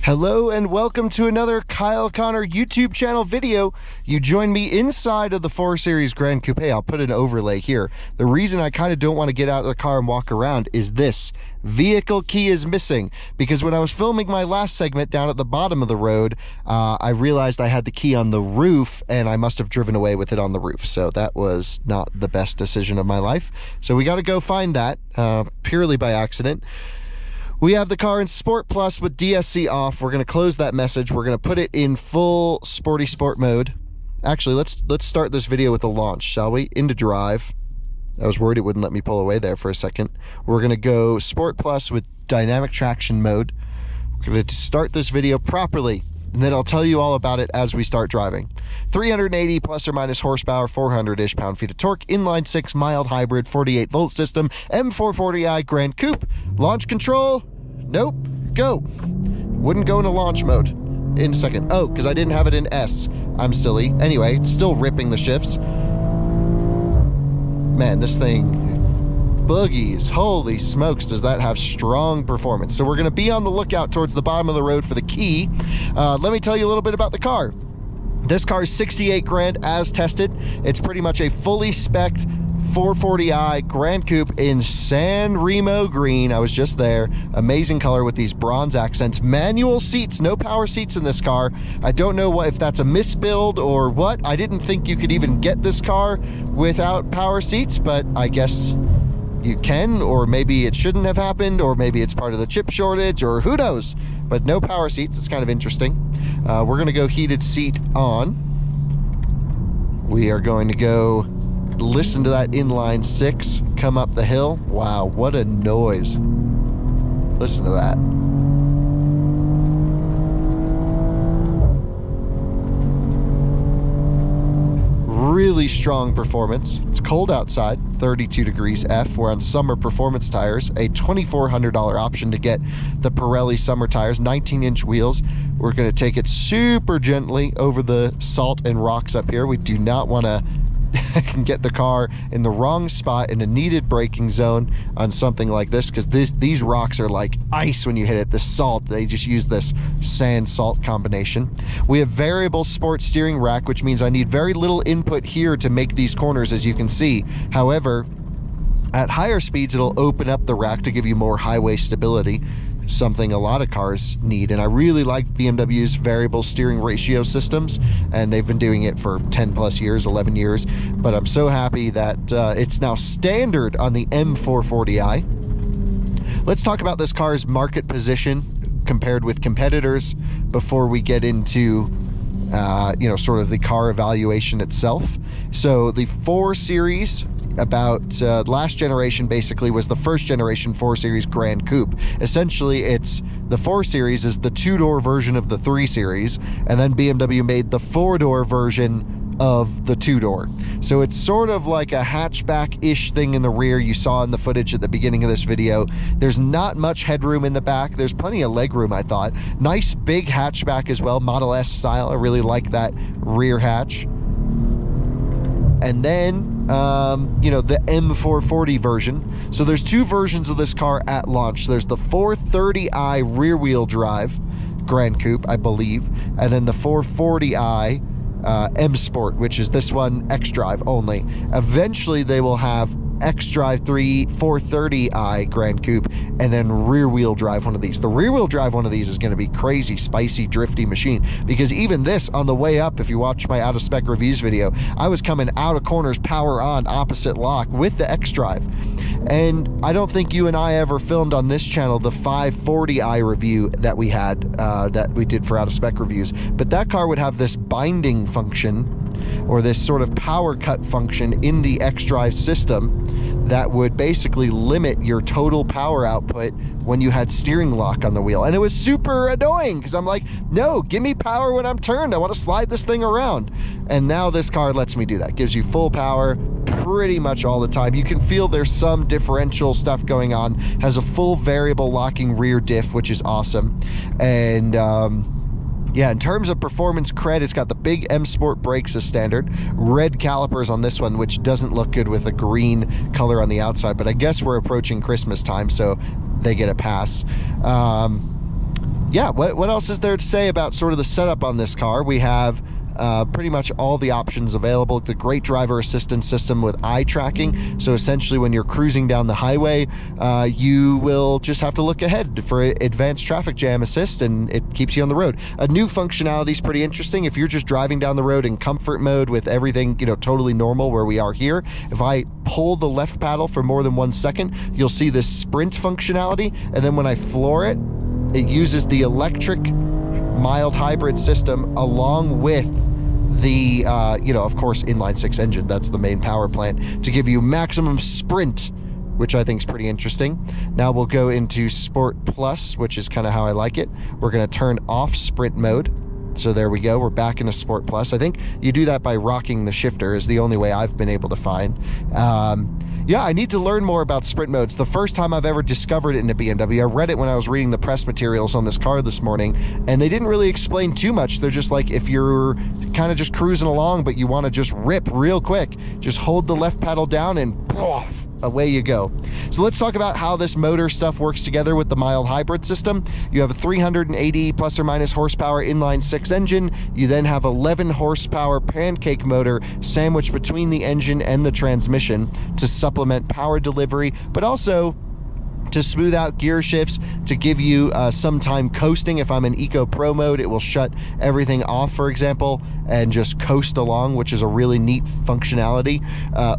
Hello and welcome to another Kyle Connor YouTube channel video. You join me inside of the 4 Series Gran Coupe. I'll put an overlay here. The reason I kind of don't want to get out of the car and walk around is this. Vehicle key is missing, because when I was filming my last segment down at the bottom of the road, I realized I had the key on the roof and I must have driven away with it on the roof. So that was not the best decision of my life. So we got to go find that purely by accident. We have the car in Sport Plus with DSC off. We're going to close that message. We're going to put it in full sporty sport mode. Actually, let's start this video with a launch, shall we? Into drive. I was worried it wouldn't let me pull away there for a second. We're going to go Sport Plus with dynamic traction mode. We're going to start this video properly, and then I'll tell you all about it as we start driving. 380 plus or minus horsepower, 400-ish pound-feet of torque, inline 6 mild hybrid, 48-volt system, M440i Gran Coupe. Launch control, nope, go. Wouldn't go into launch mode in a second. Oh, because I didn't have it in S. I'm silly. Anyway, it's still ripping the shifts. Man, this thing, boogies. Holy smokes, does that have strong performance. So we're going to be on the lookout towards the bottom of the road for the key. Let me tell you a little bit about the car. This car is 68 grand as tested. It's pretty much a fully spec'd 440i Gran Coupe in San Remo green. I was just there. Amazing color with these bronze accents. Manual seats, no power seats in this car. I don't know if that's a misbuild or what. I didn't think you could even get this car without power seats, but I guess you can, or maybe it shouldn't have happened, or maybe it's part of the chip shortage, or who knows. But no power seats. It's kind of interesting. We're going to go heated seat on. We are going to go listen to that inline 6 come up the hill. Wow, what a noise. Listen to that. Really strong performance. It's cold outside, 32 degrees F. We're on summer performance tires, a $2,400 option to get the Pirelli summer tires, 19-inch wheels. We're going to take it super gently over the salt and rocks up here. We do not want to get the car in the wrong spot in a needed braking zone on something like this, because these rocks are like ice when you hit it. The salt, they just use this sand salt combination. We have variable sport steering rack, which means I need very little input here to make these corners, as you can see. However, at higher speeds it'll open up the rack to give you more highway stability, something a lot of cars need. And I really like BMW's variable steering ratio systems, and they've been doing it for 10 plus years, 11 years, but I'm so happy that it's now standard on the M440i. Let's talk about this car's market position compared with competitors before we get into sort of the car evaluation itself. So the 4 Series, about last generation basically, was the first generation 4 Series Gran Coupe. Essentially, it's the 4 Series is the 2-door version of the 3 Series, and then BMW made the 4-door version of the 2-door. So it's sort of like a hatchback-ish thing in the rear. You saw in the footage at the beginning of this video. There's not much headroom in the back. There's plenty of legroom, I thought. Nice big hatchback as well, Model S style. I really like that rear hatch. And then the M440 version. So there's 2 versions of this car at launch. There's the 430i rear-wheel drive Gran Coupe, I believe, and then the 440i M Sport, which is this one, xDrive only. Eventually they will have xDrive 430i Gran Coupe, and then rear-wheel drive one of these. The rear-wheel drive one of these is going to be crazy, spicy, drifty machine, because even this, on the way up, if you watch my out-of-spec reviews video, I was coming out of corners, power on, opposite lock with the xDrive. And I don't think you and I ever filmed on this channel the 540i review that we had, that we did for out-of-spec reviews, but that car would have this binding function, or this sort of power cut function in the xDrive system that would basically limit your total power output when you had steering lock on the wheel. And it was super annoying, because I'm like, no, give me power when I'm turned. I want to slide this thing around. And now this car lets me do that. Gives you full power pretty much all the time. You can feel there's some differential stuff going on. Has a full variable locking rear diff, which is awesome. And yeah, in terms of performance cred, it's got the big M Sport brakes as standard. Red calipers on this one, which doesn't look good with a green color on the outside, but I guess we're approaching Christmas time, so they get a pass. yeah, what else is there to say about sort of the setup on this car? We have pretty much all the options available. The great driver assistance system with eye tracking. So essentially when you're cruising down the highway, you will just have to look ahead for advanced traffic jam assist, and it keeps you on the road. A new functionality is pretty interesting. If you're just driving down the road in comfort mode with everything, you know, totally normal where we are here, if I pull the left paddle for more than 1 second, you'll see this sprint functionality. And then when I floor it, it uses the electric mild hybrid system along with the, you know, of course, inline-six engine. That's the main power plant to give you maximum sprint, which I think is pretty interesting. Now we'll go into Sport Plus, which is kind of how I like it. We're going to turn off sprint mode. So there we go. We're back into Sport Plus. I think you do that by rocking the shifter is the only way I've been able to find. Yeah, I need to learn more about sprint modes. The first time I've ever discovered it in a BMW, I read it when I was reading the press materials on this car this morning, and they didn't really explain too much. They're just like, if you're kind of just cruising along, but you want to just rip real quick, just hold the left pedal down and poof, away you go. So let's talk about how this motor stuff works together with the mild hybrid system. You have a 380 plus or minus horsepower inline-six engine. You then have 11 horsepower pancake motor sandwiched between the engine and the transmission to supplement power delivery, but also to smooth out gear shifts, to give you some time coasting. If I'm in Eco Pro mode, it will shut everything off, for example, and just coast along, which is a really neat functionality.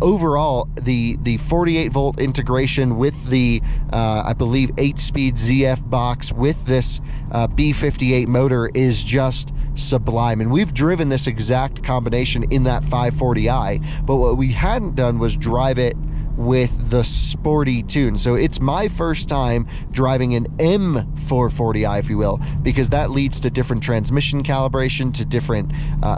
Overall, the 48-volt integration with the, I believe, 8-speed ZF box with this B58 motor is just sublime. And we've driven this exact combination in that 540i, but what we hadn't done was drive it with the sporty tune. So it's my first time driving an M440i, if you will, because that leads to different transmission calibration, to different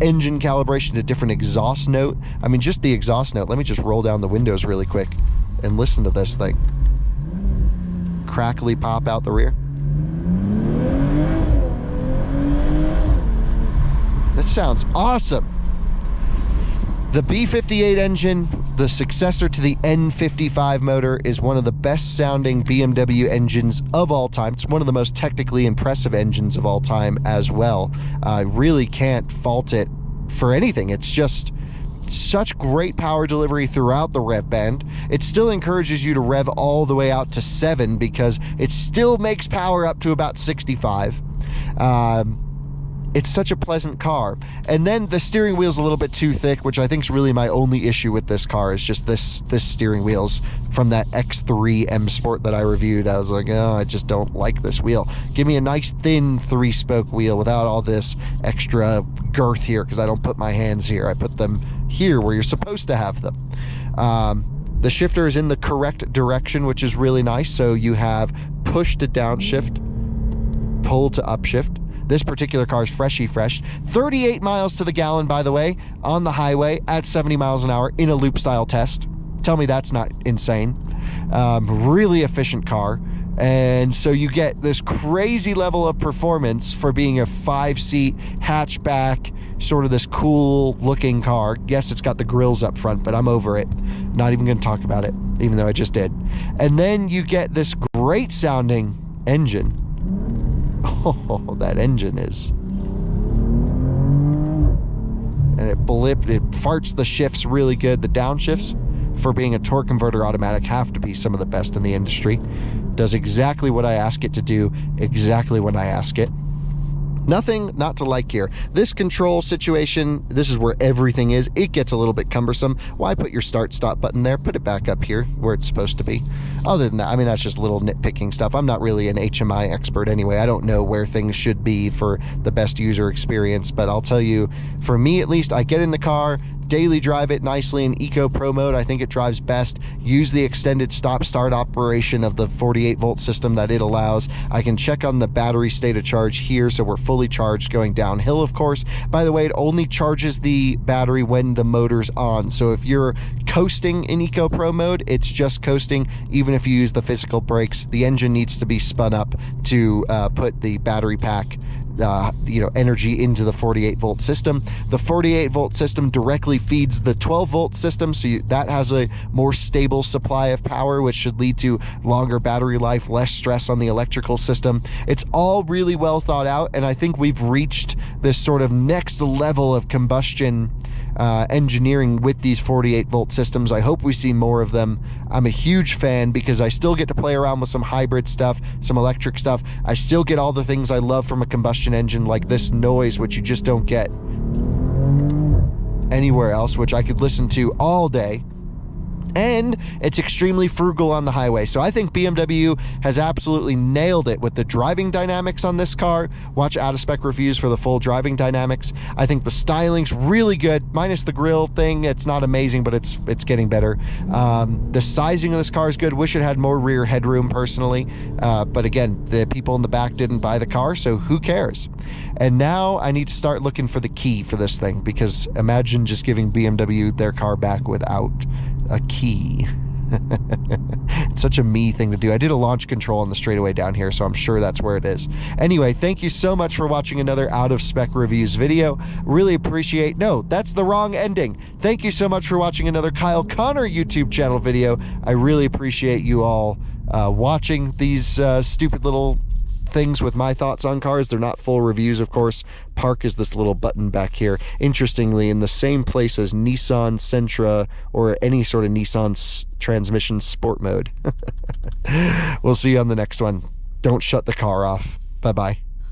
engine calibration, to different exhaust note. I mean, just the exhaust note. Let me just roll down the windows really quick and listen to this thing. Crackly pop out the rear. That sounds awesome. The B58 engine, the successor to the N55 motor, is one of the best sounding BMW engines of all time. It's one of the most technically impressive engines of all time as well. I really can't fault it for anything. It's just such great power delivery throughout the rev band. It still encourages you to rev all the way out to 7 because it still makes power up to about 65. It's such a pleasant car. And then the steering wheel's a little bit too thick, which I think is really my only issue with this car, is just this steering wheel's from that X3 M Sport that I reviewed. I was like, oh, I just don't like this wheel. Give me a nice thin 3-spoke wheel without all this extra girth here, because I don't put my hands here. I put them here where you're supposed to have them. The shifter is in the correct direction, which is really nice. So you have push to downshift, pull to upshift. This particular car is freshy fresh. 38 miles to the gallon, by the way, on the highway at 70 miles an hour in a loop style test. Tell me that's not insane. Really efficient car. And so you get this crazy level of performance for being a 5-seat hatchback, sort of this cool looking car. Yes, it's got the grills up front, but I'm over it. Not even going to talk about it, even though I just did. And then you get this great sounding engine. Oh, that engine is. And it farts the shifts really good. The downshifts, for being a torque converter automatic, have to be some of the best in the industry. Does exactly what I ask it to do, exactly when I ask it. Nothing not to like here. This control situation, this is where everything is. It gets a little bit cumbersome. Why put your start-stop button there? Put it back up here where it's supposed to be. Other than that, I mean, that's just little nitpicking stuff. I'm not really an HMI expert anyway. I don't know where things should be for the best user experience, but I'll tell you, for me at least, I get in the car, daily drive it nicely in Eco Pro mode. I think it drives best. Use the extended stop-start operation of the 48-volt system that it allows. I can check on the battery state of charge here, so we're fully charged going downhill, of course. By the way, it only charges the battery when the motor's on. So if you're coasting in Eco Pro mode, it's just coasting. Even if you use the physical brakes, the engine needs to be spun up to put the battery pack energy into the 48 volt system. The 48 volt system directly feeds the 12 volt system, so that has a more stable supply of power, which should lead to longer battery life, less stress on the electrical system. It's all really well thought out, and I think we've reached this sort of next level of combustion engineering with these 48 volt systems. I hope we see more of them. I'm a huge fan because I still get to play around with some hybrid stuff, some electric stuff. I still get all the things I love from a combustion engine, like this noise, which you just don't get anywhere else, which I could listen to all day. And it's extremely frugal on the highway. So I think BMW has absolutely nailed it with the driving dynamics on this car. Watch out-of-spec reviews for the full driving dynamics. I think the styling's really good, minus the grille thing. It's not amazing, but it's getting better. The sizing of this car is good. Wish it had more rear headroom personally. But again, the people in the back didn't buy the car, so who cares? And now I need to start looking for the key for this thing, because imagine just giving BMW their car back without a key. It's such a me thing to do. I did a launch control on the straightaway down here, so I'm sure that's where it is. Anyway, thank you so much for watching another Out of Spec Reviews video. Really appreciate... No, that's the wrong ending. Thank you so much for watching another Kyle Connor YouTube channel video. I really appreciate you all watching these stupid little things with my thoughts on cars. They're not full reviews, of course. Park is this little button back here, interestingly in the same place as Nissan Sentra or any sort of Nissan transmission sport mode. We'll see you on the next one. Don't shut the car off. Bye-bye.